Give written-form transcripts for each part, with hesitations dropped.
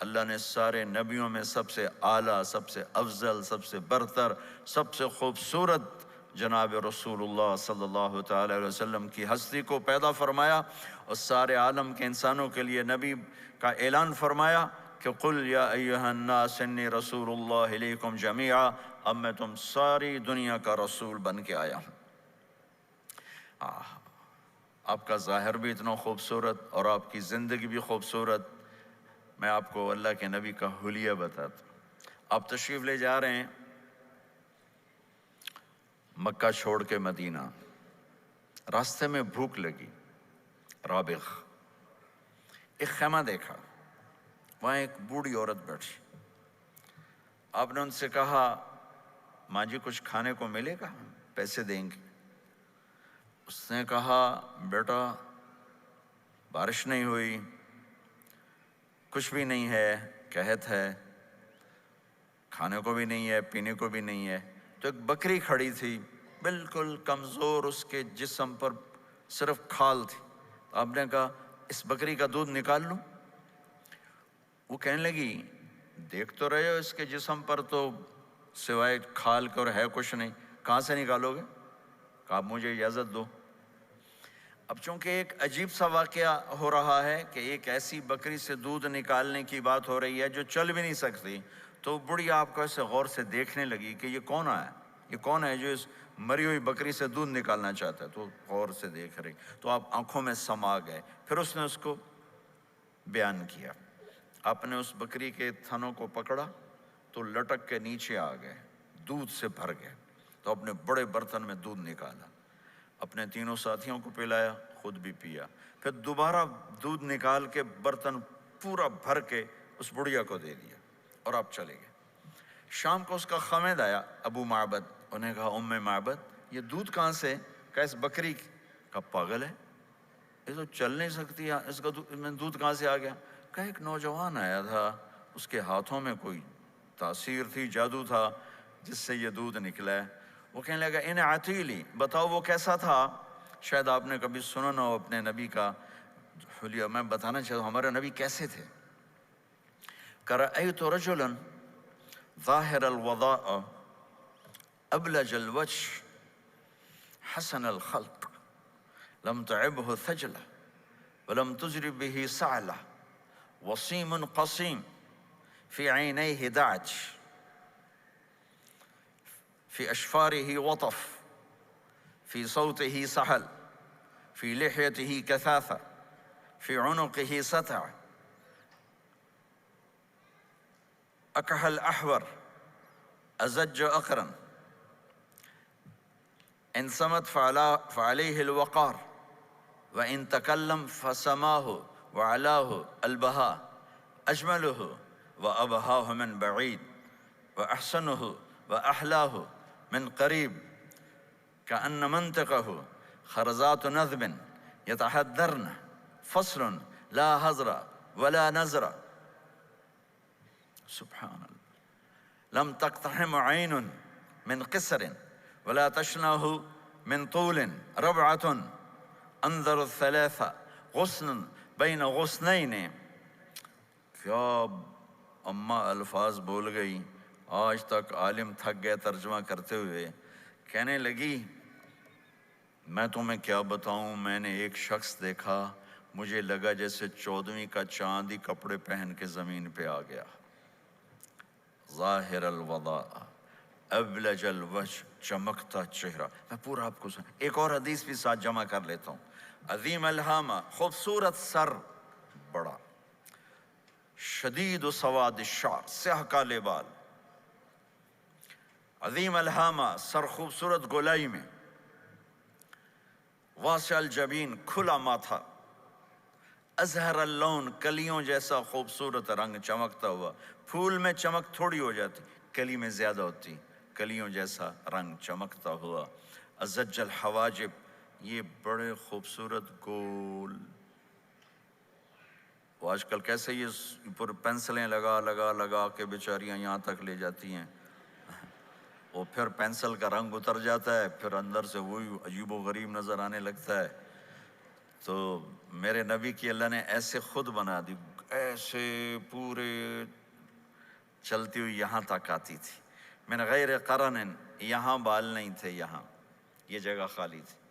اللہ نے سارے نبیوں میں سب سے اعلیٰ، سب سے افضل، سب سے برتر، سب سے خوبصورت جناب رسول اللہ صلی اللہ تعالی علیہ وسلم کی ہستی کو پیدا فرمایا، اور سارے عالم کے انسانوں کے لیے نبی کا اعلان فرمایا کہ قل یا ایہا الناس انی رسول اللہ الیکم جمیعا، اب میں تم ساری دنیا کا رسول بن کے آیا ہوں۔ آپ کا ظاہر بھی اتنا خوبصورت اور آپ کی زندگی بھی خوبصورت۔ میں آپ کو اللہ کے نبی کا حلیہ بتاتا ہوں۔ آپ تشریف لے جا رہے ہیں مکہ چھوڑ کے مدینہ، راستے میں بھوک لگی، رابغ، ایک خیمہ دیکھا، وہاں ایک بوڑھی عورت بیٹھی۔ آپ نے ان سے کہا ماں جی کچھ کھانے کو ملے گا؟ پیسے دیں گے۔ اس نے کہا بیٹا بارش نہیں ہوئی، کچھ بھی نہیں ہے، قحط ہے، کھانے کو بھی نہیں ہے، پینے کو بھی نہیں ہے۔ تو ایک بکری کھڑی تھی، بالکل کمزور، اس کے جسم پر صرف کھال تھی۔ آپ نے کہا اس بکری کا دودھ نکال لوں؟ وہ کہنے لگی دیکھ تو رہے ہو اس کے جسم پر تو سوائے کھال کے اور ہے کچھ نہیں، کہاں سے نکالو گے؟ کہا مجھے اجازت دو۔ اب چونکہ ایک عجیب سا واقعہ ہو رہا ہے کہ ایک ایسی بکری سے دودھ نکالنے کی بات ہو رہی ہے جو چل بھی نہیں سکتی، تو بڑھی آپ کو ایسے غور سے دیکھنے لگی کہ یہ کون ہے، یہ کون ہے جو اس مری ہوئی بکری سے دودھ نکالنا چاہتا ہے؟ تو غور سے دیکھ رہی، تو آپ آنکھوں میں سما گئے۔ پھر اس نے اس کو بیان کیا۔ آپ نے اس بکری کے تھنوں کو پکڑا تو لٹک کے نیچے آ گئے، دودھ سے بھر گئے۔ تو اپنے بڑے برتن میں دودھ نکالا، اپنے تینوں ساتھیوں کو پلایا، خود بھی پیا، پھر دوبارہ دودھ نکال کے برتن پورا بھر کے اس بڑھیا کو دے دیا، اور آپ چلے گئے۔ شام کو اس کا خامد آیا ابو معبد، انہیں کہا ام معبد یہ دودھ کہاں سے؟ کہا اس بکری کی۔ کہا پاگل ہے، یہ تو چل نہیں سکتی، اس کا دودھ کہاں سے آ گیا؟ کہا ایک نوجوان آیا تھا، اس کے ہاتھوں میں کوئی تاثیر تھی، جادو تھا، جس سے یہ دودھ نکلا ہے۔ وہ کہنے لگا ان عتیلی، بتاؤ وہ کیسا تھا؟ شاید آپ نے کبھی سنا نہ ہو اپنے نبی کا حلیہ، میں بتانا چاہتا ہوں ہمارے نبی کیسے تھے۔ رأیت رجلا ظاہر الوضاء ابلج الوجه حسن الخلق لم تعبه ثجلة ولم تجرب به سعلة وصيم قصيم في عينيه دعج في أشفاره وطف في صوته سحل في لحيته كثافة في عنقه ستع أكحل أحور أزج أقرن إن صمت فعليه الوقار وإن تكلم فسماه وعلاه البهاء أجمله وأبهاه من بعيد وأحسنه وأحلاه من قريب كأن منطقه خرزات نذب يتحدرن فصل لا هزر ولا نزر سبحان الله لم تقتحم عين من قصر ولا تشنه من طول ربعة انظر الثلاثة غصن بين غصنين۔ کیا اماں الفاظ بول گئی، آج تک عالم تھک گئے ترجمہ کرتے ہوئے۔ کہنے لگی میں تمہیں کیا بتاؤں، میں نے ایک شخص دیکھا، مجھے لگا جیسے 14ویں کا چاند ہی کپڑے پہن کے زمین پہ آ گیا۔ ظاہر الوضاء ابلج الوجه، چمکتا چہرہ۔ میں پورا آپ کو ایک اور حدیث بھی ساتھ جمع کر لیتا ہوں۔ عظیم الہامہ، خوبصورت سر، بڑا، شدید سواد الشعر، سیاہ کالے بال، عظیم الہامہ، سر خوبصورت گولائی میں، واسع الجبین، کھلا ماتھا، ازہر اللون، کلیوں جیسا خوبصورت رنگ چمکتا ہوا۔ پھول میں چمک تھوڑی ہو جاتی، کلی میں زیادہ ہوتی، کلیوں جیسا رنگ چمکتا ہوا۔ ازج الحواجب، یہ بڑے خوبصورت گول، وہ آج کل کیسے یہ پر پینسلیں لگا لگا لگا کے بیچاریاں یہاں تک لے جاتی ہیں، وہ پھر پینسل کا رنگ اتر جاتا ہے، پھر اندر سے وہی عجیب و غریب نظر آنے لگتا ہے۔ تو میرے نبی کی اللہ نے ایسے خود بنا دی، ایسے پورے چلتی ہوئی یہاں تک آتی تھی۔ من غیر قرن، یہاں بال نہیں تھے، یہاں یہ جگہ خالی تھی۔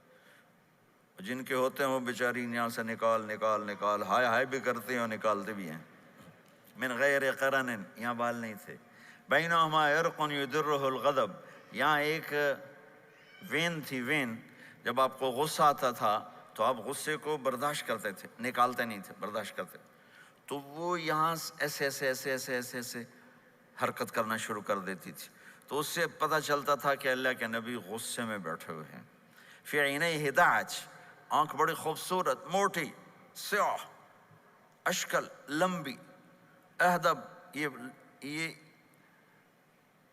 جن کے ہوتے ہیں وہ بیچاری یہاں سے نکال ہائے ہائے بھی کرتے ہیں اور نکالتے بھی ہیں۔ من غیر قرن، یہاں بال نہیں تھے۔ بینہما عرق یدرہ الغضب، یہاں ایک وین تھی، وین جب آپ کو غصہ آتا تھا تو آپ غصے کو برداشت کرتے تھے، نکالتے نہیں تھے، برداشت کرتے، تو وہ یہاں ایسے ایسے ایسے ایسے ایسے ایسے حرکت کرنا شروع کر دیتی تھی، تو اس سے پتہ چلتا تھا کہ اللہ کے نبی غصے میں بیٹھے ہوئے ہیں۔ فی عینیہ دعج، آنکھ بڑی خوبصورت، موٹی، سیاہ، اشکل، لمبی، اہدب،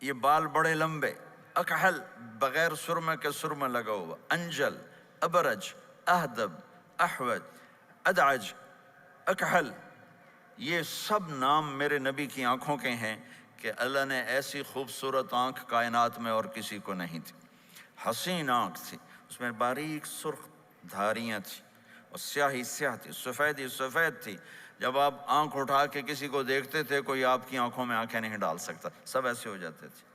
یہ بال بڑے لمبے، اکحل، بغیر سرمے کے سرمہ لگا ہوا، انجل، ابرج، اہدب، احوج، ادعج، اکحل، یہ سب نام میرے نبی کی آنکھوں کے ہیں کہ اللہ نے ایسی خوبصورت آنکھ کائنات میں اور کسی کو نہیں تھی۔ حسین آنکھ تھی، اس میں باریک سرخ دھاریاں تھیں، اور سیاہی سیاہ تھی، سفیدی سفید تھی۔ جب آپ آنکھ اٹھا کے کسی کو دیکھتے تھے کوئی آپ کی آنکھوں میں آنکھیں نہیں ڈال سکتا، سب ایسے ہو جاتے تھے۔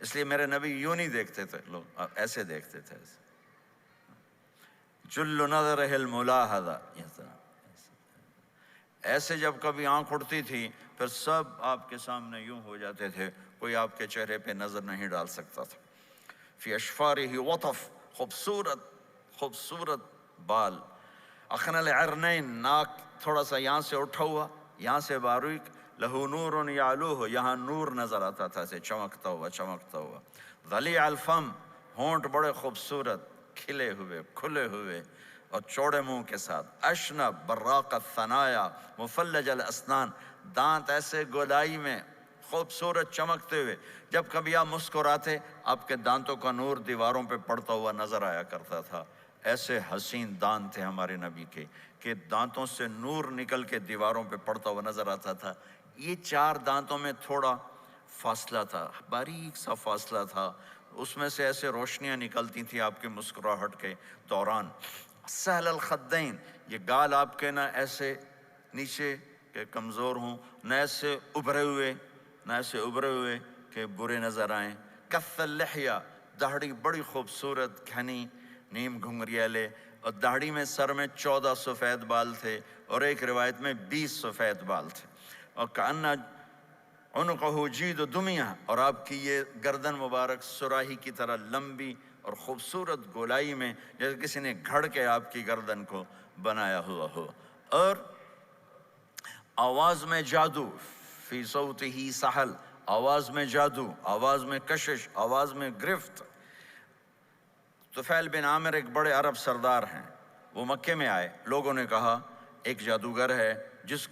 اس لیے میرے نبی یوں نہیں دیکھتے تھے، لوگ ایسے دیکھتے تھے، جل نظرہ الملاحظہ، ایسے جب کبھی آنکھ اٹھتی تھی پھر سب آپ کے سامنے یوں ہو جاتے تھے، کوئی آپ کے چہرے پہ نظر نہیں ڈال سکتا تھا۔ فی اشفارہ وطف، خوبصورت خوبصورت بال، اخن العرنین، ناک تھوڑا سا یہاں سے اٹھا ہوا، یہاں سے باریک، لہو نور یعلوہ، یہاں نور نظر آتا تھا، اسے چمکتا ہوا چمکتا ہوا۔ ضلیع الفم، ہونٹ بڑے خوبصورت، کھلے ہوئے کھلے ہوئے اور چوڑے منہ کے ساتھ۔ اشنب براق الثنایا مفلج الاسنان، دانت ایسے گولائی میں خوبصورت چمکتے ہوئے، جب کبھی آپ مسکراتے آپ کے دانتوں کا نور دیواروں پہ پڑتا ہوا نظر آیا کرتا تھا۔ ایسے حسین دانت تھے ہمارے نبی کے کہ دانتوں سے نور نکل کے دیواروں پہ پڑتا ہوا نظر آتا تھا۔ یہ چار دانتوں میں تھوڑا فاصلہ تھا، باریک سا فاصلہ تھا، اس میں سے ایسے روشنیاں نکلتی تھیں آپ کی مسکراہٹ کے دوران۔ سہل الخدین، یہ گال آپ کے نہ ایسے نیچے کہ کمزور ہوں، نہ ایسے ابھرے ہوئے کہ برے نظر آئیں۔ کث اللحیہ، داڑھی بڑی خوبصورت گھنی نیم گھنگریالے، اور داڑھی میں سر میں 14 سفید بال تھے، اور ایک روایت میں 20 سفید بال تھے۔ اور کأن عنقہ جید دمیہ، اور آپ کی یہ گردن مبارک سراہی کی طرح لمبی اور خوبصورت گولائی میں، جیسے کسی نے گھڑ کے آپ کی گردن کو بنایا ہوا ہو۔ اور آواز میں جادو، فی صوتہ سحل، آواز میں جادو، آواز میں کشش، آواز میں گرفت۔ طفیل بن عامر ایک بڑے عرب سردار ہیں، وہ مکے میں آئے، لوگوں نے کہا ایک جادوگر ہے جس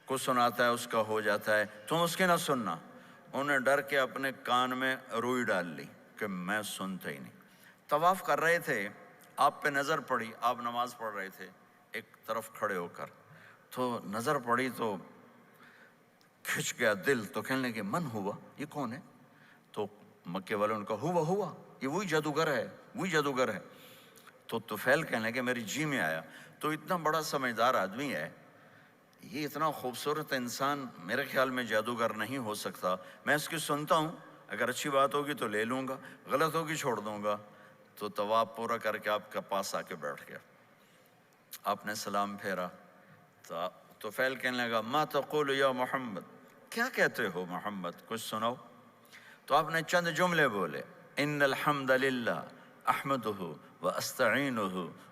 کو سناتا ہے اس کا ہو جاتا ہے، تم اس کی نہ سننا۔ انہوں نے ڈر کے اپنے کان میں روئی ڈال لی کہ میں سنتا ہی نہیں۔ طواف کر رہے تھے، آپ پہ نظر پڑی، آپ نماز پڑھ رہے تھے ایک طرف کھڑے ہو کر، تو نظر پڑی تو کھچ گیا دل، تو کہنے لگے من ہوا، یہ کون ہے؟ تو مکے والوں نے کہا ہوا یہ وہی جادوگر ہے۔ تو طفیل کہنے لگے میری جی میں آیا، تو اتنا بڑا سمجھدار آدمی ہے، یہ اتنا خوبصورت انسان میرے خیال میں جادوگر نہیں ہو سکتا، میں اس کی سنتا ہوں، اگر اچھی بات ہوگی تو لے لوں گا، غلط ہوگی چھوڑ دوں گا۔ تو طواف پورا کر کے آپ کے پاس آ کے بیٹھ گیا، آپ نے سلام پھیرا، تو طفیل کہنے لگا ما تقول یا محمد، کیا کہتے ہو محمد، کچھ سناؤ۔ تو آپ نے چند جملے بولے، ان الحمد للہ احمدہ واستعینہ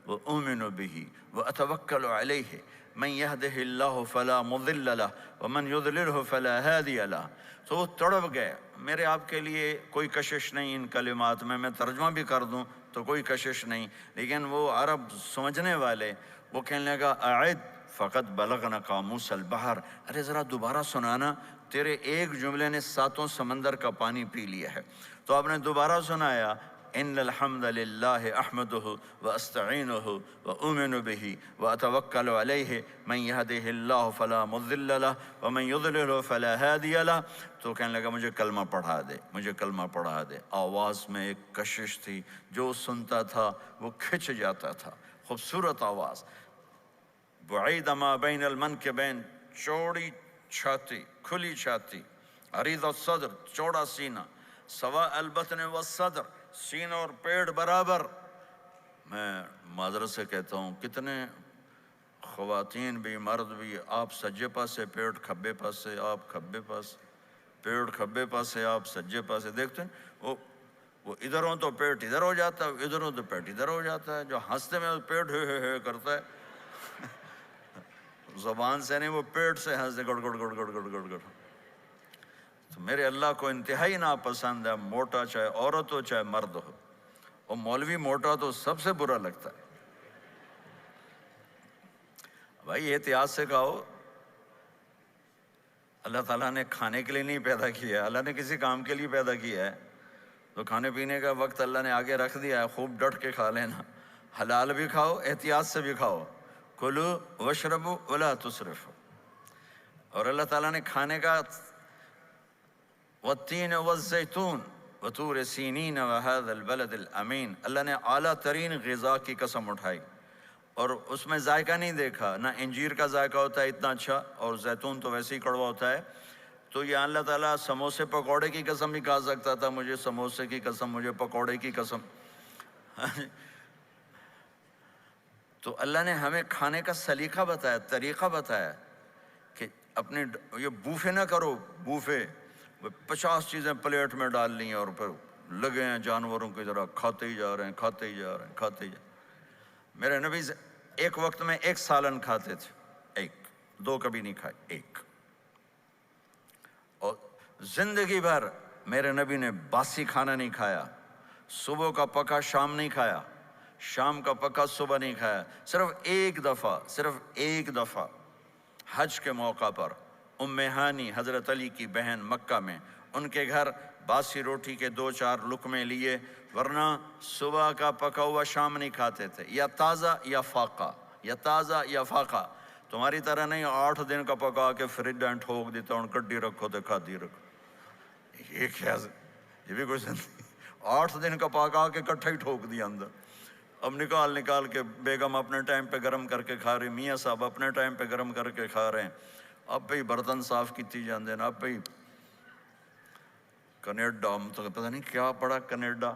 واؤمن بہ واتوکل علیہ من یہدہ اللہ فلا مضل لہ ومن یضللہ فلا ہادی لہ۔ تو وہ تڑپ گئے، میرے آپ کے لیے کوئی کشش نہیں ان کلمات میں ترجمہ بھی کر دوں تو کوئی کشش نہیں، لیکن وہ عرب سمجھنے والے، وہ کہنے لگا اعد فقط بلغنا قاموس البحر، ارے ذرا دوبارہ سنانا، تیرے ایک جملے نے 7 سمندر کا پانی پی لیا ہے۔ تو آپ نے دوبارہ سنایا، ان الحمد للہ احمدہ واستعینہ واؤمن بہ واتوکل علیہ من یہدہ اللہ فلا مضل لہ ومن یضللہ فلا ہادی لہ۔ تو کہنے لگا مجھے کلمہ پڑھا دے، آواز میں ایک کشش تھی، جو سنتا تھا وہ کھچ جاتا تھا، خوبصورت آواز۔ بعید ما بین المنکبین، چوڑی چھاتی، کھلی چھاتی، عریض الصدر چوڑا سینہ، سوا البطن والصدر سینہ اور پیٹ برابر۔ میں معذرت سے کہتا ہوں کتنے خواتین بھی مرد بھی، آپ سجے پاسے پیٹ کھبے پاسے، آپ کھبے پاس پیٹ کھبے پاسے، آپ سجے پاسے، دیکھتے ہیں وہ ادھر ہوں تو پیٹ ادھر ہو جاتا ہے، ادھر ہوں تو پیٹ ادھر ہو جاتا ہے۔ جو ہنستے میں پیٹ ہے کرتا ہے، زبان سے نہیں، وہ پیٹ سے ہنستے گڑ گڑ گڑ گڑ گڑ گڑ گڑ۔ تو میرے اللہ کو انتہائی ناپسند ہے موٹا، چاہے عورت ہو چاہے مرد ہو، اور مولوی موٹا تو سب سے برا لگتا ہے۔ بھائی احتیاط سے کھاؤ، اللہ تعالیٰ نے کھانے کے لیے نہیں پیدا کیا ہے، اللہ نے کسی کام کے لیے پیدا کیا ہے، تو کھانے پینے کا وقت اللہ نے آگے رکھ دیا ہے، خوب ڈٹ کے کھا لینا، حلال بھی کھاؤ احتیاط سے بھی کھاؤ، کلو واشربوا ولا تسرفوا۔ اور اللہ تعالیٰ نے کھانے کا والتین والزیتون وطور سینین وهذا البلد الامین، اللہ نے اعلیٰ ترین غذا کی قسم اٹھائی، اور اس میں ذائقہ نہیں دیکھا، نہ انجیر کا ذائقہ ہوتا ہے اتنا اچھا، اور زیتون تو ویسے ہی کڑوا ہوتا ہے۔ تو یہ اللہ تعالیٰ سموسے پکوڑے کی قسم بھی کھا سکتا تھا، مجھے سموسے کی قسم، مجھے پکوڑے کی قسم۔ تو اللہ نے ہمیں کھانے کا سلیقہ بتایا، طریقہ بتایا کہ اپنے یہ بوفے نہ کرو، بوفے 50 چیزیں پلیٹ میں ڈال لی ہیں اور پھر لگے ہیں جانوروں کی طرح کھاتے ہی جا رہے ہیں، کھاتے ہی جا رہے ہیں، کھاتے ہی جا رہے ہیں۔ میرے نبی ایک وقت میں 1 سالن کھاتے تھے، 1 2 کبھی نہیں کھائے، 1۔ اور زندگی بھر میرے نبی نے باسی کھانا نہیں کھایا، صبح کا پکا شام نہیں کھایا، شام کا پکا صبح نہیں کھایا، صرف ایک دفعہ حج کے موقع پر ام ہانی حضرت علی کی بہن مکہ میں، ان کے گھر باسی روٹی کے 2-4 لقمے لیے، ورنہ صبح کا پکا ہوا شام نہیں کھاتے تھے، یا تازہ یا فاقہ، یا تازہ یا فاقہ۔ تمہاری طرح نہیں 8 دن کا پکا کے فریج ڈینٹ ٹھوک دیتا ہوں، کڈی رکھو تو کھاتی رکھو، یہ کیا، یہ بھی کوئی زندگی؟ 8 دن کا پکا کے کٹھا ہی ٹھوک دیا اندر، اب نکال کے بیگم اپنے ٹائم پہ گرم کر کے کھا رہی، میاں صاحب اپنے ٹائم پہ گرم کر کے کھا رہے ہیں، اب پہ ہی برتن صاف کیتی جاندے ہیں، اب پہ ہی کینیڈا، ہم تو پتہ نہیں کیا پڑا کینیڈا۔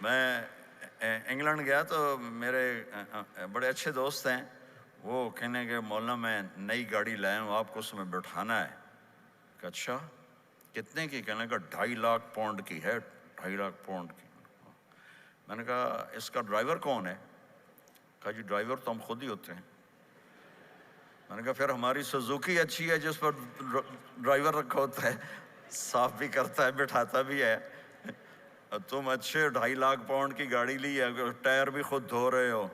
میں انگلینڈ گیا تو میرے بڑے اچھے دوست ہیں، وہ کہنے کہ مولانا میں نئی گاڑی لایا ہوں، آپ کو اس میں بٹھانا ہے۔ کہ اچھا کتنے کی؟ کہنے کا 2.5 لاکھ پاؤنڈ کی ہے، 2.5 لاکھ پاؤنڈ کی۔ میں نے کہا اس کا ڈرائیور کون ہے؟ کہا جی ڈرائیور تو ہم خود ہی ہوتے ہیں۔ میں نے کہا پھر ہماری سوزوکی اچھی ہے جس پر ڈرائیور رکھا ہوتا ہے، صاف بھی کرتا ہے بٹھاتا بھی ہے، تم اچھے 2.5 لاکھ پاؤنڈ کی گاڑی لی ہے، ٹائر بھی خود دھو رہے ہو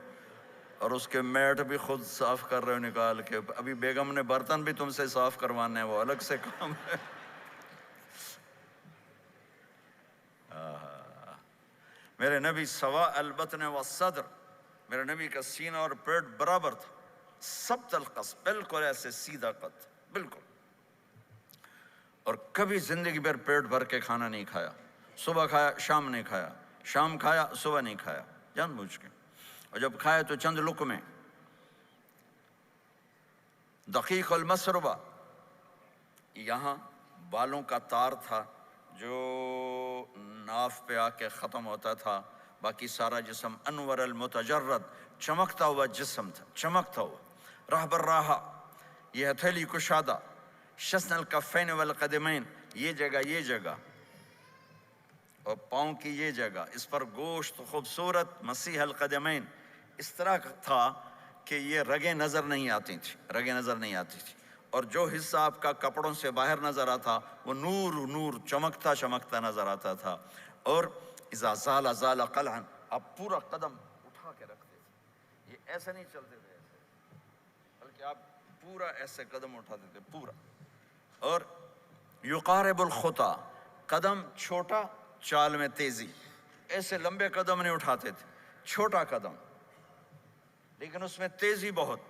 اور اس کے میٹ بھی خود صاف کر رہے ہو نکال کے، ابھی بیگم نے برتن بھی تم سے صاف کروانے ہیں، وہ الگ سے کام ہے۔ میرے نبی سوا البطن والصدر، میرے نبی کا سینہ اور پیٹ برابر تھا، سبط القص، بالکل ایسے سیدھا قد، بالکل۔ اور کبھی زندگی بھر پیٹ بھر کے کھانا نہیں کھایا، صبح کھایا شام نہیں کھایا، شام کھایا صبح نہیں کھایا، جان بوجھ کے، اور جب کھایا تو چند لقمے۔ دقیق المسربہ، یہاں بالوں کا تار تھا جو ناف پہ آ کے ختم ہوتا تھا، باقی سارا جسم انور المتجرد، چمکتا ہوا جسم تھا، چمکتا ہوا۔ راہ بر راہ، یہ ہتھیلی کشادہ، شسن الکفین والقدمین، یہ جگہ اور پاؤں کی یہ جگہ، اس پر گوشت خوبصورت مسیح القدمین، اس طرح تھا کہ یہ رگیں نظر نہیں آتی تھی، اور جو حصہ آپ کا کپڑوں سے باہر نظر آتا وہ نور چمکتا نظر آتا تھا۔ اور اذا زال قلعا، آپ پورا قدم اٹھا کے رکھتے تھے، یہ ایسے نہیں چلتے تھے ایسے، بلکہ آپ پورا ایسے قدم اٹھاتے تھے پورا۔ اور یقارب الخطا، قدم چھوٹا چال میں تیزی، ایسے لمبے قدم نہیں اٹھاتے تھے، چھوٹا قدم لیکن اس میں تیزی بہت۔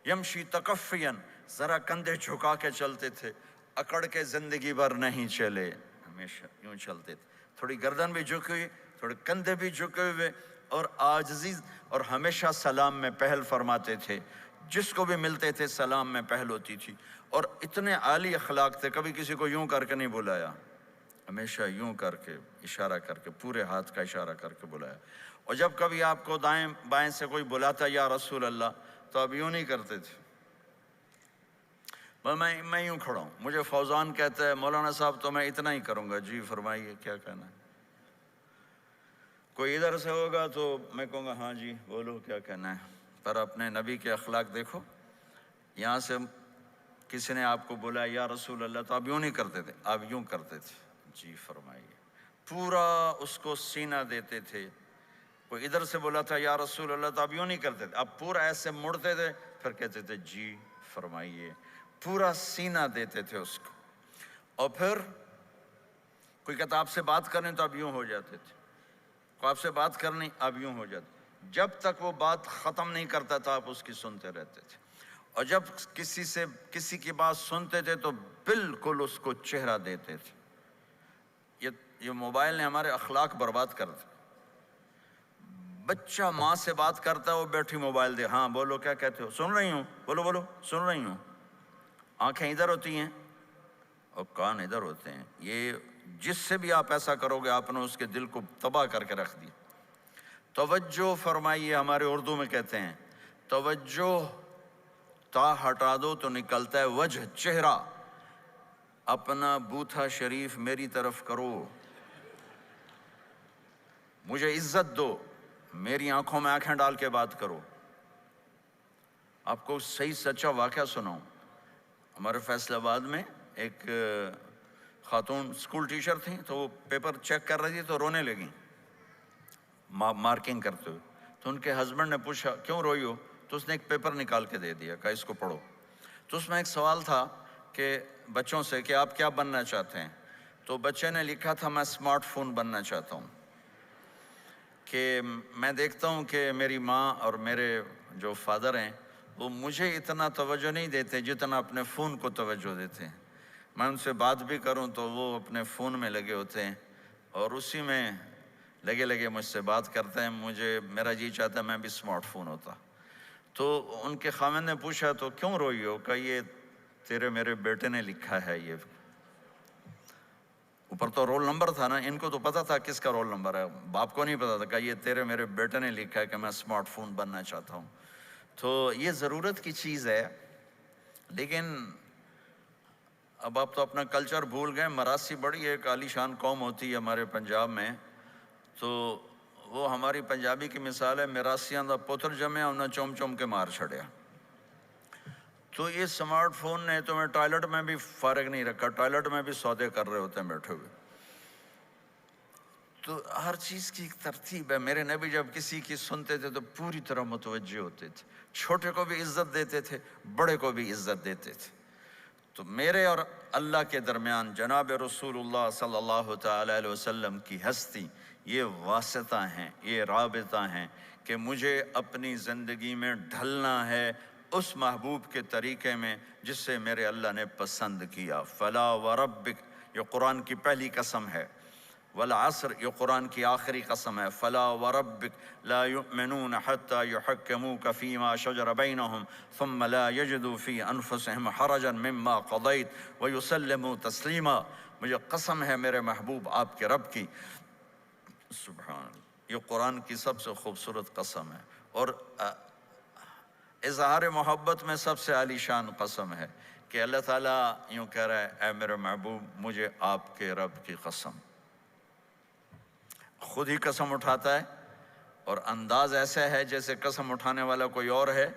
یمشی تکفین، ذرا کندھے جھکا کے چلتے تھے، اکڑ کے زندگی بھر نہیں چلے، ہمیشہ یوں چلتے تھے، تھوڑی گردن بھی جھکی ہوئی، تھوڑے کندھے بھی جھکے ہوئے، اور عاجزی، اور ہمیشہ سلام میں پہل فرماتے تھے، جس کو بھی ملتے تھے سلام میں پہل ہوتی تھی، اور اتنے عالی اخلاق تھے، کبھی کسی کو یوں کر کے نہیں بلایا، ہمیشہ یوں کر کے اشارہ کر کے، پورے ہاتھ کا اشارہ کر کے بلایا۔ اور جب کبھی آپ کو دائیں بائیں سے کوئی بلاتا یا رسول اللہ، تو آپ یوں نہیں کرتے تھے، میں یوں کھڑا ہوں، مجھے فوزان کہتا ہے مولانا صاحب تو میں اتنا ہی کروں گا، جی فرمائیے کیا کہنا ہے۔ کوئی ادھر سے ہوگا تو میں کہوں گا ہاں جی بولو کیا کہنا ہے۔ پر اپنے نبی کے اخلاق دیکھو، یہاں سے کسی نے آپ کو بولا یا رسول اللہ تو آپ یوں نہیں کرتے تھے، آپ یوں کرتے تھے، جی فرمائیے، پورا اس کو سینہ دیتے تھے۔ کوئی ادھر سے بولا تھا یا رسول اللہ تو آپ یوں نہیں کرتے تھے، آپ پورا ایسے مڑتے تھے، پھر کہتے تھے جی فرمائیے، پورا سینہ دیتے تھے اس کو۔ اور پھر کوئی کہتا آپ سے بات کریں تو آپ یوں ہو جاتے تھے، کوئی آپ سے بات کرنی آپ یوں ہو جاتے، جب تک وہ بات ختم نہیں کرتا تھا آپ اس کی سنتے رہتے تھے۔ اور جب کسی کی بات سنتے تھے تو بالکل اس کو چہرہ دیتے تھے۔ یہ موبائل نے ہمارے اخلاق برباد کر دیے۔ بچہ ماں سے بات کرتا ہے، وہ بیٹھی موبائل دے، ہاں بولو کیا کہتے ہو، سن رہی ہوں، بولو بولو سن رہی ہوں، آنکھیں ادھر ہوتی ہیں اور کان ادھر ہوتے ہیں۔ یہ جس سے بھی آپ ایسا کرو گے آپ نے اس کے دل کو تباہ کر کے رکھ دیا۔ توجہ فرمائیے، ہمارے اردو میں کہتے ہیں توجہ، تا ہٹا دو تو نکلتا ہے وجہ، چہرہ، اپنا بوتھا شریف میری طرف کرو، مجھے عزت دو، میری آنکھوں میں آنکھیں ڈال کے بات کرو۔ آپ کو صحیح سچا واقعہ سناؤں، ہمارے فیصل آباد میں ایک خاتون اسکول ٹیچر تھیں، تو وہ پیپر چیک کر رہی تھی تو رونے لگیں مارکنگ کرتے ہوئے۔ تو ان کے ہسبینڈ نے پوچھا کیوں روئی ہو، تو اس نے ایک پیپر نکال کے دے دیا، کہا اس کو پڑھو۔ تو اس میں ایک سوال تھا کہ بچوں سے کہ آپ کیا بننا چاہتے ہیں، تو بچے نے لکھا تھا میں اسمارٹ فون بننا چاہتا ہوں، کہ میں دیکھتا ہوں کہ میری ماں اور میرے جو فادر ہیں وہ مجھے اتنا توجہ نہیں دیتے جتنا اپنے فون کو توجہ دیتے ہیں۔ میں ان سے بات بھی کروں تو وہ اپنے فون میں لگے ہوتے ہیں اور اسی میں لگے لگے مجھ سے بات کرتے ہیں، میرا جی چاہتا ہے میں بھی اسمارٹ فون ہوتا۔ تو ان کے خاوند نے پوچھا تو کیوں روئی ہو، کہ یہ تیرے میرے بیٹے نے لکھا ہے، یہ اوپر تو رول نمبر تھا نا، ان کو تو پتا تھا کس کا رول نمبر ہے، باپ کو نہیں پتا تھا، کہ یہ تیرے میرے بیٹے نے لکھا ہے کہ میں اسمارٹ فون بننا چاہتا ہوں۔ تو یہ ضرورت کی چیز ہے، لیکن اب آپ تو اپنا کلچر بھول گئے۔ مراسی بڑی ایک عالی شان قوم ہوتی ہے ہمارے پنجاب میں، تو وہ ہماری پنجابی کی مثال ہے، مراسیاں دا پتر جمع انہیں چوم چوم کے مار چھڑیا۔ تو یہ سمارٹ فون نے تمہیں ٹوائلٹ میں بھی فارغ نہیں رکھا، ٹوائلٹ میں بھی سودے کر رہے ہوتے ہیں بیٹھے ہوئے۔ تو ہر چیز کی ایک ترتیب ہے۔ میرے نبی جب کسی کی سنتے تھے تو پوری طرح متوجہ ہوتے تھے، چھوٹے کو بھی عزت دیتے تھے، بڑے کو بھی عزت دیتے تھے۔ تو میرے اور اللہ کے درمیان جناب رسول اللہ صلی اللہ تعالی علیہ وسلم کی ہستی، یہ واسطہ ہیں، یہ رابطہ ہیں کہ مجھے اپنی زندگی میں ڈھلنا ہے اس محبوب کے طریقے میں جس سے میرے اللہ نے پسند کیا۔ فلا وربک، یہ قرآن کی پہلی قسم ہے، والعصر یہ قرآن کی آخری قسم ہے۔ فلا وربک لا یؤمنون حتی یحکموک فیما شجر بینہم ثم لا یجدوا فی انفسہم حرجا مما قضیت ویسلموا تسلیما۔ مجھے قسم ہے میرے محبوب آپ کے رب کی، سبحان اللہ، یہ قرآن کی سب سے خوبصورت قسم ہے، اور اظہار محبت میں سب سے عالی شان قسم ہے کہ اللہ تعالیٰ یوں کہہ رہا ہے اے میرے محبوب مجھے آپ کے رب کی قسم۔ خود ہی قسم اٹھاتا ہے اور انداز ایسا ہے جیسے قسم اٹھانے والا کوئی اور ہے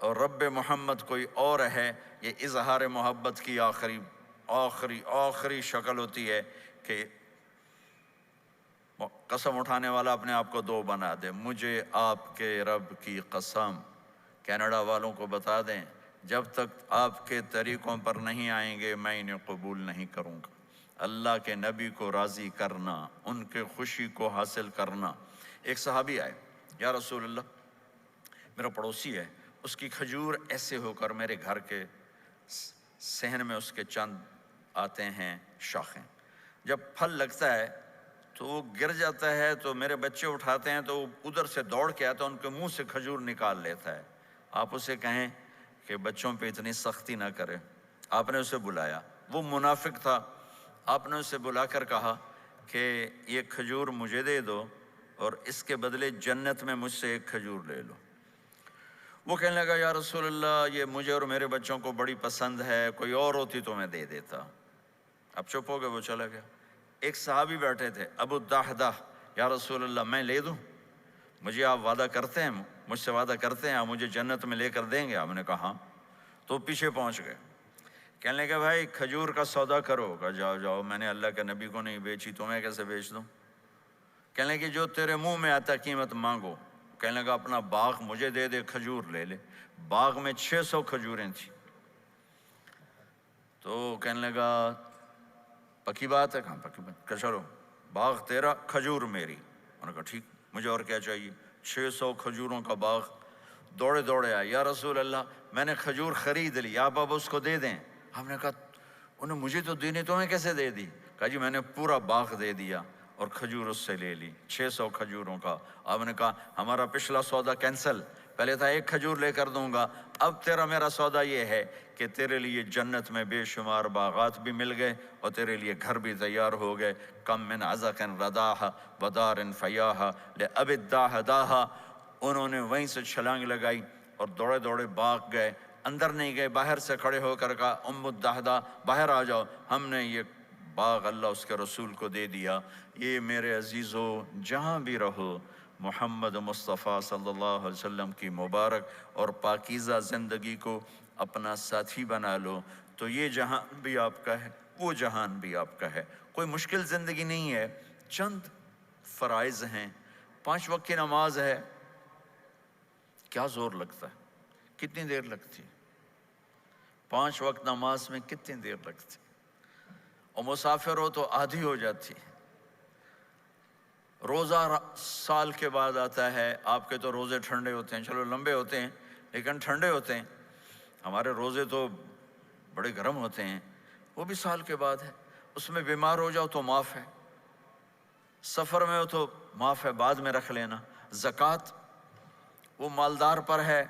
اور رب محمد کوئی اور ہے۔ یہ اظہار محبت کی آخری شکل ہوتی ہے کہ قسم اٹھانے والا اپنے آپ کو دو بنا دے۔ مجھے آپ کے رب کی قسم، کینیڈا والوں کو بتا دیں جب تک آپ کے طریقوں پر نہیں آئیں گے میں انہیں قبول نہیں کروں گا۔ اللہ کے نبی کو راضی کرنا، ان کے خوشی کو حاصل کرنا۔ ایک صحابی آئے، یا رسول اللہ میرا پڑوسی ہے، اس کی کھجور ایسے ہو کر میرے گھر کے صحن میں اس کے چند آتے ہیں شاخیں، جب پھل لگتا ہے تو وہ گر جاتا ہے تو میرے بچے اٹھاتے ہیں تو وہ ادھر سے دوڑ کے آتا ہے، ان کے منہ سے کھجور نکال لیتا ہے۔ آپ اسے کہیں کہ بچوں پہ اتنی سختی نہ کرے۔ آپ نے اسے بلایا، وہ منافق تھا، آپ نے اسے بلا کر کہا کہ یہ کھجور مجھے دے دو اور اس کے بدلے جنت میں مجھ سے ایک کھجور لے لو۔ وہ کہنے لگا یا رسول اللہ یہ مجھے اور میرے بچوں کو بڑی پسند ہے، کوئی اور ہوتی تو میں دے دیتا۔ اب چپ ہو گئے، وہ چلا گیا۔ ایک صحابی بیٹھے تھے، ابو الدحدہ، یا رسول اللہ میں لے دوں؟ مجھے آپ وعدہ کرتے ہیں، مجھ سے وعدہ کرتے ہیں آپ مجھے جنت میں لے کر دیں گے؟ آپ نے کہا ہاں۔ تو پیچھے پہنچ گئے، کہنے لگے بھائی کھجور کا سودا کرو۔ کہا جاؤ جاؤ، میں نے اللہ کے نبی کو نہیں بیچی، تمہیں کیسے بیچ دوں؟ کہنے لگے جو تیرے منہ میں آتا قیمت مانگو۔ کہنے لگا اپنا باغ مجھے دے دے، کھجور لے لے۔ باغ میں 600 کھجوریں تھیں۔ تو کہنے لگا پکی بات ہے؟ کہاں پکی بات؟ کہ چلو باغ تیرا، کھجور میری۔ انہوں نے کہا ٹھیک، مجھے اور کیا چاہیے؟ 600 کھجوروں کا باغ۔ دوڑے دوڑے آئے، یا رسول اللہ میں نے کھجور خرید لی، آپ اب اس کو دے دیں۔ ہم نے کہا انہیں مجھے تو دینی، تمہیں کیسے دے دی؟ کہا جی میں نے پورا باغ دے دیا اور کھجور اس سے لے لی، 600 کھجوروں کا۔ آپ نے کہا ہمارا پچھلا سودا کینسل، پہلے تھا ایک کھجور لے کر دوں گا، اب تیرا میرا سودا یہ ہے کہ تیرے لیے جنت میں بے شمار باغات بھی مل گئے اور تیرے لیے گھر بھی تیار ہو گئے۔ کم من عزق رداح ودار فیاح لأب الداحداح۔ انہوں نے وہیں سے چھلانگ لگائی اور دوڑے دوڑے باغ گئے، اندر نہیں گئے، باہر سے کھڑے ہو کر کہا ام الدحدہ باہر آ جاؤ، ہم نے یہ باغ اللہ اس کے رسول کو دے دیا۔ یہ میرے عزیزو جہاں بھی رہو محمد مصطفیٰ صلی اللہ علیہ وسلم کی مبارک اور پاکیزہ زندگی کو اپنا ساتھی بنا لو، تو یہ جہان بھی آپ کا ہے، وہ جہان بھی آپ کا ہے۔ کوئی مشکل زندگی نہیں ہے، چند فرائض ہیں، 5 وقت کی نماز ہے، کیا زور لگتا ہے؟ کتنی دیر لگتی ہے؟ 5 وقت نماز میں کتنی دیر لگتی؟ اور مسافر ہو تو آدھی ہو جاتی۔ روزہ سال کے بعد آتا ہے، آپ کے تو روزے ٹھنڈے ہوتے ہیں، چلو لمبے ہوتے ہیں لیکن ٹھنڈے ہوتے ہیں، ہمارے روزے تو بڑے گرم ہوتے ہیں، وہ بھی سال کے بعد ہے۔ اس میں بیمار ہو جاؤ تو معاف ہے، سفر میں ہو تو معاف ہے، بعد میں رکھ لینا۔ زکوٰۃ وہ مالدار پر ہے،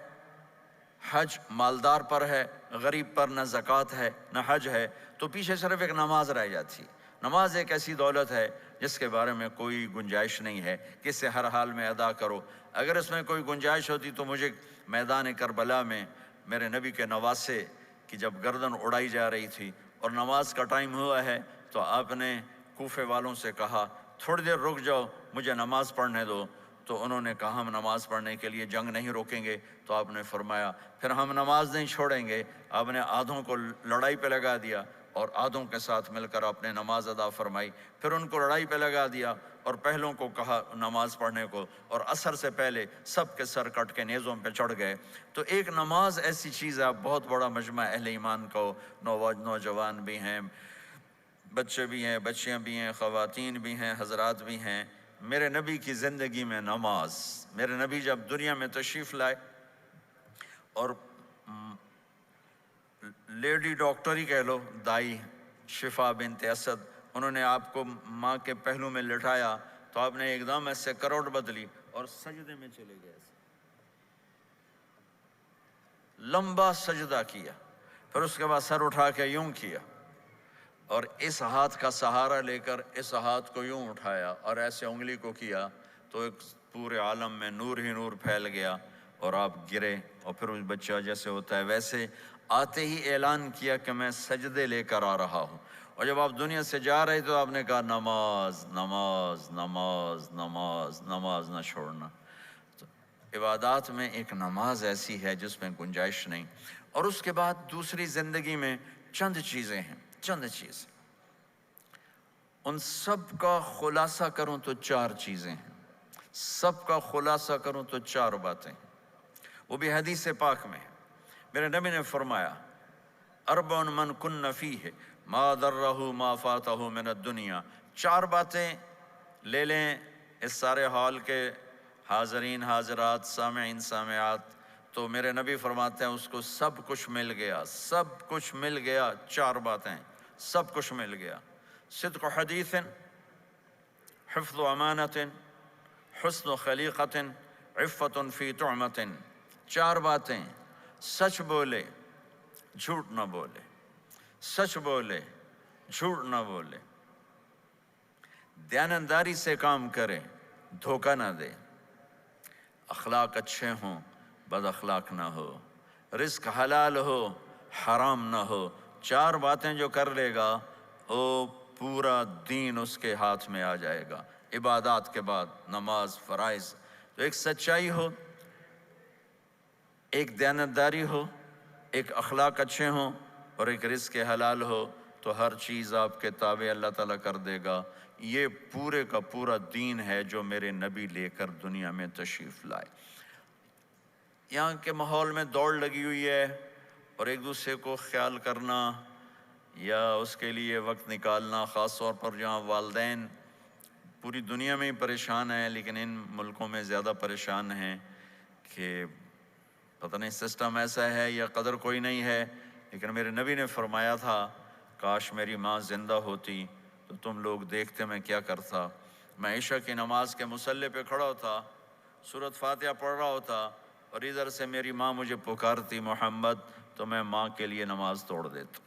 حج مالدار پر ہے، غریب پر نہ زکوٰۃ ہے نہ حج ہے، تو پیچھے صرف ایک نماز رہ جاتی۔ نماز ایک ایسی دولت ہے جس کے بارے میں کوئی گنجائش نہیں ہے کہ اسے ہر حال میں ادا کرو۔ اگر اس میں کوئی گنجائش ہوتی تو مجھے میدان کربلا میں میرے نبی کے نواسے کی جب گردن اڑائی جا رہی تھی اور نماز کا ٹائم ہوا ہے تو آپ نے کوفے والوں سے کہا تھوڑی دیر رک جاؤ مجھے نماز پڑھنے دو، تو انہوں نے کہا ہم نماز پڑھنے کے لیے جنگ نہیں روکیں گے، تو آپ نے فرمایا پھر ہم نماز نہیں چھوڑیں گے۔ آپ نے آدھوں کو لڑائی پہ لگا دیا اور آدھوں کے ساتھ مل کر آپ نے نماز ادا فرمائی، پھر ان کو لڑائی پہ لگا دیا اور پہلوں کو کہا نماز پڑھنے کو، اور عصر سے پہلے سب کے سر کٹ کے نیزوں پہ چڑھ گئے۔ تو ایک نماز ایسی چیز ہے، بہت بڑا مجمع اہل ایمان کو، نوجوان بھی ہیں، بچے بھی ہیں، بچیاں بھی ہیں، خواتین بھی ہیں، حضرات بھی ہیں۔ میرے نبی کی زندگی میں نماز، میرے نبی جب دنیا میں تشریف لائے اور لیڈی ڈاکٹر ہی کہہ لو، دائی شفا بنت اسد، انہوں نے آپ کو ماں کے پہلو میں لٹایا تو آپ نے ایک دم ایسے کروٹ بدلی اور سجدے میں چلے گئے، لمبا سجدہ کیا، پھر اس کے بعد سر اٹھا کے یوں کیا اور اس ہاتھ کا سہارا لے کر اس ہاتھ کو یوں اٹھایا اور ایسے انگلی کو کیا تو ایک پورے عالم میں نور ہی نور پھیل گیا اور آپ گرے، اور پھر اس بچہ جیسے ہوتا ہے ویسے آتے ہی اعلان کیا کہ میں سجدے لے کر آ رہا ہوں۔ اور جب آپ دنیا سے جا رہے تو آپ نے کہا نماز نماز نماز نماز نماز نہ چھوڑنا۔ تو عبادات میں ایک نماز ایسی ہے جس میں گنجائش نہیں۔ اور اس کے بعد دوسری زندگی میں چند چیزیں ہیں، چند چیز، ان سب کا خلاصہ کروں تو 4 چیزیں ہیں، سب کا خلاصہ کروں تو 4 باتیں، وہ بھی حدیث پاک میں ہے۔ میرے نبی نے فرمایا اربع من کن فیہ ما ضرہ ما فاتہ من الدنیا، 4 باتیں لے لیں اس سارے ہال کے حاضرین حاضرات سامعین سامعات، تو میرے نبی فرماتے ہیں اس کو سب کچھ مل گیا، سب کچھ مل گیا۔ 4 باتیں، سب کچھ مل گیا۔ صدق حدیث، حفظ امانت، حسن خلیقت، عفت فی طعمت۔ چار باتیں: سچ بولے، جھوٹ نہ بولے، سچ بولے، جھوٹ نہ بولے، دیانتداری سے کام کرے، دھوکہ نہ دے، اخلاق اچھے ہوں، بد اخلاق نہ ہو، رزق حلال ہو، حرام نہ ہو۔ چار باتیں جو کر لے گا وہ پورا دین اس کے ہاتھ میں آ جائے گا۔ عبادات کے بعد نماز، فرائض، تو ایک سچائی ہو، ایک دیانتداری ہو، ایک اخلاق اچھے ہوں، اور ایک رزق حلال ہو، تو ہر چیز آپ کے تابع اللہ تعالیٰ کر دے گا۔ یہ پورے کا پورا دین ہے جو میرے نبی لے کر دنیا میں تشریف لائے۔ یہاں کے ماحول میں دوڑ لگی ہوئی ہے، اور ایک دوسرے کو خیال کرنا یا اس کے لیے وقت نکالنا، خاص طور پر جہاں والدین پوری دنیا میں ہی پریشان ہیں، لیکن ان ملکوں میں زیادہ پریشان ہیں کہ پتہ نہیں سسٹم ایسا ہے یا قدر کوئی نہیں ہے۔ لیکن میرے نبی نے فرمایا تھا، کاش میری ماں زندہ ہوتی تو تم لوگ دیکھتے میں کیا کرتا۔ میں عشاء کی نماز کے مصلی پہ کھڑا ہوتا، سورۃ فاتحہ پڑھ رہا ہوتا، اور ادھر سے میری ماں مجھے پکارتی محمد، تو میں ماں کے لیے نماز توڑ دیتا۔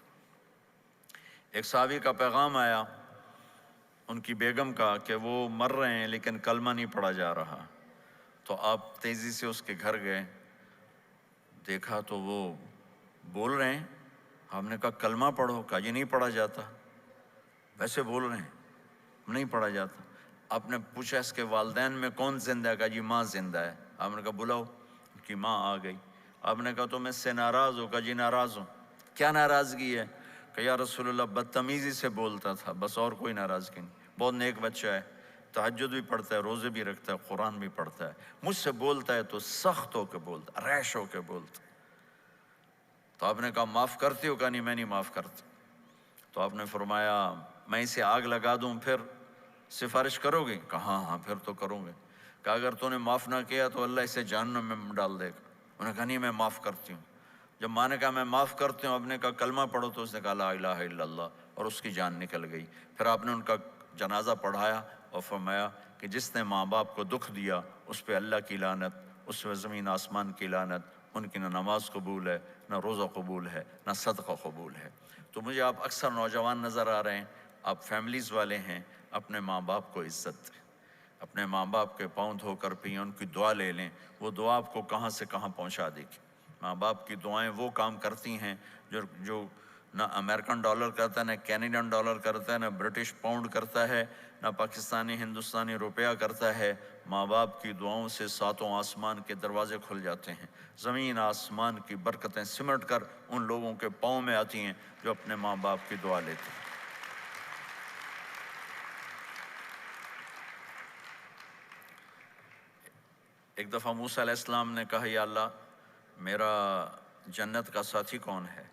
ایک صحابی کا پیغام آیا ان کی بیگم کا کہ وہ مر رہے ہیں لیکن کلمہ نہیں پڑھا جا رہا، تو آپ تیزی سے اس کے گھر گئے، دیکھا تو وہ بول رہے ہیں۔ ہم نے کہا کلمہ پڑھو، کہا جی نہیں پڑھا جاتا، ویسے بول رہے ہیں نہیں پڑھا جاتا۔ آپ نے پوچھا اس کے والدین میں کون زندہ ہے؟ کہا جی ماں زندہ ہے۔ آپ نے کہا بلاؤ، ان کی ماں آ گئی۔ آپ نے کہا تم اس سے ناراض ہو؟ کہا جی ناراض ہوں۔ کیا ناراضگی ہے؟ کہ یا رسول اللہ بدتمیزی سے بولتا تھا، بس اور کوئی ناراضگی نہیں، بہت نیک بچہ ہے، تہجد بھی پڑھتا ہے، روزے بھی رکھتا ہے، قرآن بھی پڑھتا ہے، مجھ سے بولتا ہے تو سخت ہو کے بولتا، ریش ہو کے بولتا۔ تو آپ نے کہا معاف کرتے ہو؟ کہا نہیں میں نہیں معاف کرتا۔ تو آپ نے فرمایا میں اسے آگ لگا دوں پھر سفارش کرو گے؟ کہا ہاں ہاں پھر تو کروں گے۔ کہا اگر تو نے معاف نہ کیا تو اللہ اسے جہنم میں ڈال دے گا۔ انہوں نے کہا نہیں میں معاف کرتی ہوں۔ جب ماں نے کہا میں معاف کرتی ہوں، آپ نے کہا کلمہ پڑھو، تو اس نے کہا لا الہ الا اللہ، اور اس کی جان نکل گئی۔ پھر آپ نے ان کا جنازہ پڑھایا اور فرمایا کہ جس نے ماں باپ کو دکھ دیا اس پہ اللہ کی لعنت، اس پہ زمین آسمان کی لعنت، ان کی نہ نماز قبول ہے، نہ روزہ قبول ہے، نہ صدقہ قبول ہے۔ تو مجھے آپ اکثر نوجوان نظر آ رہے ہیں، آپ فیملیز والے ہیں، اپنے ماں باپ کو عزت دیں، اپنے ماں باپ کے پاؤں دھو کر پئیں، ان کی دعا لے لیں، وہ دعا آپ کو کہاں سے کہاں پہنچا دے گی۔ ماں باپ کی دعائیں وہ کام کرتی ہیں جو نہ امریکن ڈالر کرتا ہے، نہ کینیڈین ڈالر کرتا ہے، نہ برٹش پاؤنڈ کرتا ہے، نہ پاکستانی ہندوستانی روپیہ کرتا ہے۔ ماں باپ کی دعاؤں سے ساتوں آسمان کے دروازے کھل جاتے ہیں، زمین آسمان کی برکتیں سمٹ کر ان لوگوں کے پاؤں میں آتی ہیں جو اپنے ماں باپ کی دعا لیتے ہیں۔ ایک دفعہ موسیٰ علیہ السلام نے کہا یا اللہ میرا جنت کا ساتھی کون ہے؟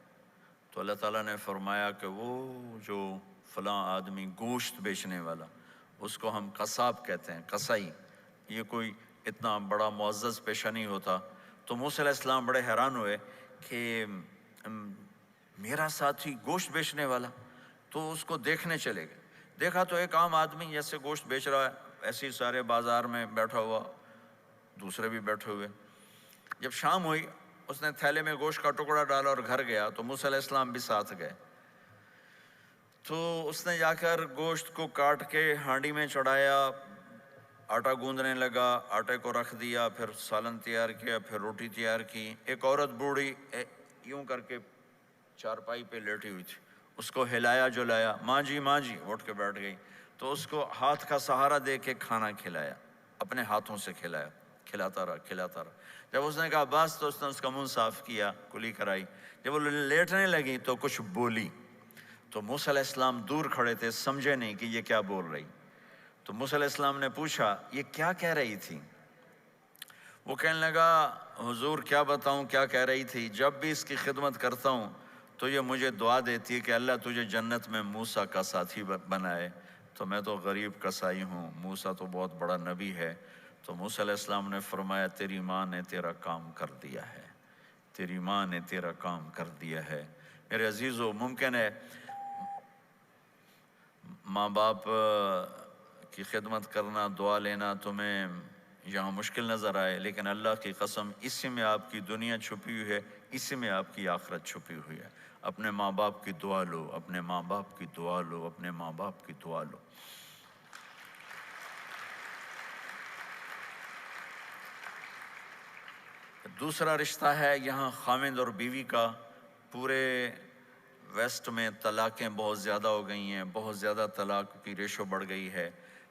تو اللہ تعالیٰ نے فرمایا کہ وہ جو فلاں آدمی گوشت بیچنے والا، اس کو ہم قصاب کہتے ہیں، قصائی، یہ کوئی اتنا بڑا معزز پیشہ نہیں ہوتا۔ تو موسیٰ علیہ السلام بڑے حیران ہوئے کہ میرا ساتھی گوشت بیچنے والا، تو اس کو دیکھنے چلے گئے۔ دیکھا تو ایک عام آدمی جیسے گوشت بیچ رہا ہے، ایسے ہی سارے بازار میں بیٹھا ہوا، دوسرے بھی بیٹھے ہوئے۔ جب شام ہوئی اس نے تھیلے میں گوشت کا ٹکڑا ڈالا اور گھر گیا، تو موسیٰ علیہ السلام بھی ساتھ گئے۔ تو اس نے جا کر گوشت کو کاٹ کے ہانڈی میں چڑھایا، آٹا گوندنے لگا، آٹے کو رکھ دیا، پھر سالن تیار کیا، پھر روٹی تیار کی۔ ایک عورت بوڑھی یوں کر کے چارپائی پہ لیٹی ہوئی تھی، اس کو ہلایا جلایا، ماں جی اٹھ کے بیٹھ گئی۔ تو اس کو ہاتھ کا سہارا دے کے کھانا کھلایا، اپنے ہاتھوں سے کھلایا، کھلاتا رہا۔ جب اس نے کہا بس، تو اس نے اس کا منہ صاف کیا، کلی کرائی۔ جب وہ لیٹنے لگی تو کچھ بولی، تو موسیٰ علیہ السلام دور کھڑے تھے، سمجھے نہیں کہ یہ کیا بول رہی۔ تو موسیٰ علیہ السلام نے پوچھا یہ کیا کہہ رہی تھی؟ وہ کہنے لگا حضور کیا بتاؤں کیا کہہ رہی تھی، جب بھی اس کی خدمت کرتا ہوں تو یہ مجھے دعا دیتی ہے کہ اللہ تجھے جنت میں موسیٰ کا ساتھی بنائے۔ تو میں تو غریب کسائی ہوں، موسیٰ تو بہت بڑا نبی ہے۔ تو موسیٰ علیہ السلام نے فرمایا تیری ماں نے تیرا کام کر دیا ہے، تیری ماں نے تیرا کام کر دیا ہے۔ میرے عزیزو، ممکن ہے ماں باپ کی خدمت کرنا، دعا لینا تمہیں یہاں مشکل نظر آئے، لیکن اللہ کی قسم اسی میں آپ کی دنیا چھپی ہوئی ہے، اسی میں آپ کی آخرت چھپی ہوئی ہے۔ اپنے ماں باپ کی دعا لو، اپنے ماں باپ کی دعا لو، اپنے ماں باپ کی دعا لو۔ دوسرا رشتہ ہے یہاں خاوند اور بیوی کا۔ پورے ویسٹ میں طلاقیں بہت زیادہ ہو گئی ہیں، بہت زیادہ طلاق کی ریشو بڑھ گئی ہے۔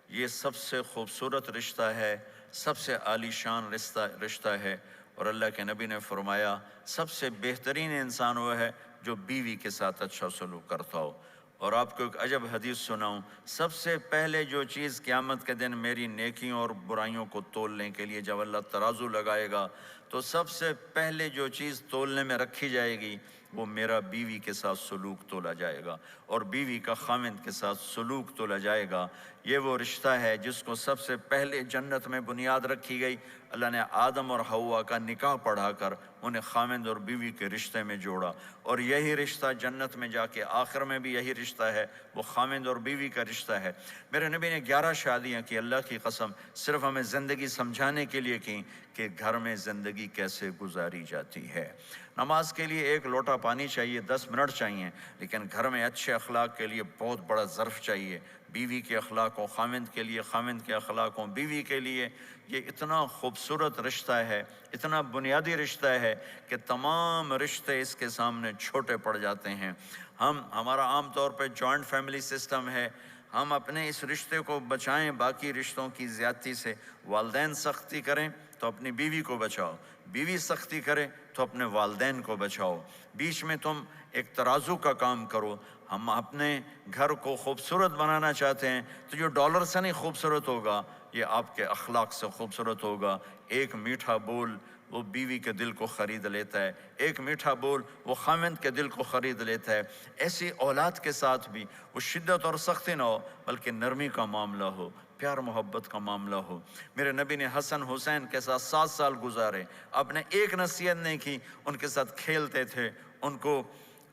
یہ سب سے خوبصورت رشتہ ہے، سب سے عالی شان رشتہ ہے، اور اللہ کے نبی نے فرمایا سب سے بہترین انسان وہ ہے جو بیوی کے ساتھ اچھا سلوک کرتا ہو۔ اور آپ کو ایک عجب حدیث سناؤں، سب سے پہلے جو چیز قیامت کے دن میری نیکیوں اور برائیوں کو تولنے کے لیے جب اللہ ترازو لگائے گا تو سب سے پہلے جو چیز تولنے میں رکھی جائے گی وہ میرا بیوی کے ساتھ سلوک تولا جائے گا، اور بیوی کا خاوند کے ساتھ سلوک تولا جائے گا۔ یہ وہ رشتہ ہے جس کو سب سے پہلے جنت میں بنیاد رکھی گئی۔ اللہ نے آدم اور حوا کا نکاح پڑھا کر انہیں خاوند اور بیوی کے رشتے میں جوڑا، اور یہی رشتہ جنت میں جا کے آخر میں بھی یہی رشتہ ہے، وہ خاوند اور بیوی کا رشتہ ہے۔ میرے نبی نے 11 شادیاں کی، اللہ کی قسم صرف ہمیں زندگی سمجھانے کے لیے کی کہ گھر میں زندگی کیسے گزاری جاتی ہے۔ نماز کے لیے ایک لوٹا پانی چاہیے، 10 منٹ چاہیے، لیکن گھر میں اچھے اخلاق کے لیے بہت بڑا ظرف چاہیے۔ بیوی کے اخلاق ہوں خاوند کے لیے، خاوند کے اخلاق ہوں بیوی کے لیے۔ یہ اتنا خوبصورت رشتہ ہے، اتنا بنیادی رشتہ ہے کہ تمام رشتے اس کے سامنے چھوٹے پڑ جاتے ہیں۔ ہمارا عام طور پہ جوائنٹ فیملی سسٹم ہے، ہم اپنے اس رشتے کو بچائیں باقی رشتوں کی زیادتی سے۔ والدین سختی کریں تو اپنی بیوی کو بچاؤ، بیوی سختی کرے تو اپنے والدین کو بچاؤ، بیچ میں تم ایک ترازو کا کام کرو۔ ہم اپنے گھر کو خوبصورت بنانا چاہتے ہیں تو جو ڈالر سے نہیں خوبصورت ہوگا، یہ آپ کے اخلاق سے خوبصورت ہوگا۔ ایک میٹھا بول وہ بیوی کے دل کو خرید لیتا ہے، ایک میٹھا بول وہ خاوند کے دل کو خرید لیتا ہے۔ ایسی اولاد کے ساتھ بھی وہ شدت اور سختی نہ ہو بلکہ نرمی کا معاملہ ہو، پیار محبت کا معاملہ ہو۔ میرے نبی نے حسن حسین کے ساتھ 7 سال گزارے، آپ نے ایک نصیحت نہیں کی، ان کے ساتھ کھیلتے تھے، ان کو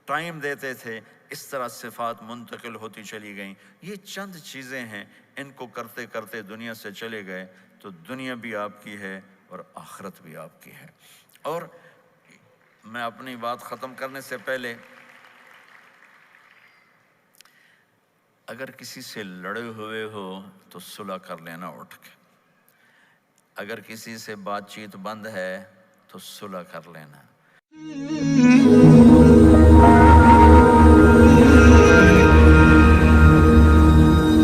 ٹائم دیتے تھے۔ اس طرح صفات منتقل ہوتی چلی گئیں۔ یہ چند چیزیں ہیں، ان کو کرتے کرتے دنیا سے چلے گئے تو دنیا بھی آپ کی ہے اور آخرت بھی آپ کی ہے۔ اور میں اپنی بات ختم کرنے سے پہلے اگر کسی سے لڑے ہوئے ہو تو صلح کر لینا اٹھ کے، اگر کسی سے بات چیت بند ہے تو صلح کر لینا۔